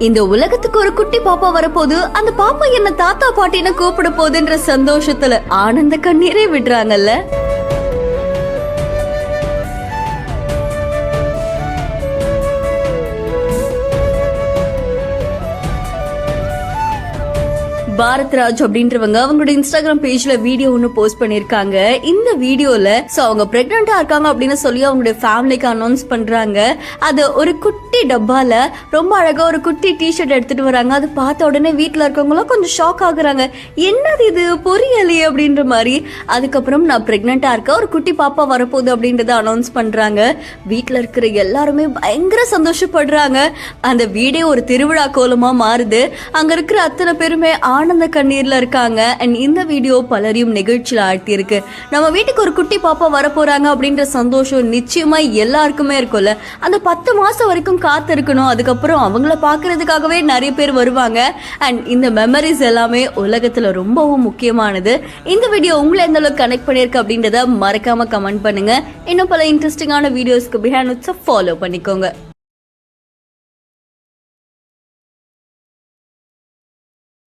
இந்த உலகத்துக்கு ஒரு குட்டி பாப்பா வரப்போது, அந்த பாப்பா என்ன தாத்தா பாட்டின்னு கூப்பிட போகுதுன்ற சந்தோஷத்துல ஆனந்த கண்ணீரே விடுறாங்கல்ல. பாரத்ராஜ் அப்படின்றவங்க அவங்களோட இன்ஸ்டாகிராம் பேஜ்ல வீடியோ ஒன்னு போஸ்ட் பண்ணிருக்காங்க. இந்த வீடியோல அவங்க பிரெக்னண்டா இருக்காங்க அப்படின்னு சொல்லி அவங்களுடைய ஃபேமிலிக்கு அனௌன்ஸ் பண்றாங்க. அது ஒரு குட்டி டப்பால ரொம்ப அழகா ஒரு குட்டி டிஷர்ட் எடுத்துட்டு வராங்க. அது பார்த்த உடனே வீட்டுல இருக்கவங்களும் கொஞ்சம் ஷாக் ஆகுறாங்க. என்னது இது பொரியலே அப்படின்ற மாதிரி. அதுக்கப்புறம் நான் பிரெக்னண்டா இருக்க, ஒரு குட்டி பாப்பா வரப்போகுது அப்படின்றத அனௌன்ஸ் பண்றாங்க. வீட்டுல இருக்கிற எல்லாருமே பயங்கர சந்தோஷப்படுறாங்க. அந்த வீடியோ ஒரு திருவிழா கோலமா மாறுது. அங்க இருக்கிற அத்தனை பேருமே ஆனந்த கண்ணீர்ல இருக்காங்க. அண்ட் இந்த வீடியோ பலரையும் நிகழ்ச்சியில ஆழ்த்தி இருக்கு. நம்ம வீட்டுக்கு ஒரு குட்டி பாப்பா வரப்போறாங்க அப்படின்ற சந்தோஷம் நிச்சயமா எல்லாருக்குமே இருக்கும்ல. அந்த 10 மாசம் வரைக்கும் காத்து இருக்கணும். அதுக்கப்புறம் அவங்கள பாக்குறதுக்காகவே நிறைய பேர் வருவாங்க. அண்ட் இந்த மெமரிஸ் எல்லாமே உலகத்துல ரொம்பவும் முக்கியமானது. இந்த வீடியோ உங்களை எந்த அளவுக்கு கனெக்ட் பண்ணிருக்கு அப்படின்றத மறக்காம கமெண்ட் பண்ணுங்க. இன்னும் பல இன்ட்ரெஸ்டிங்கான வீடியோஸ்க்கு பிஹைண்ட் ஃபாலோ பண்ணிக்கோங்க.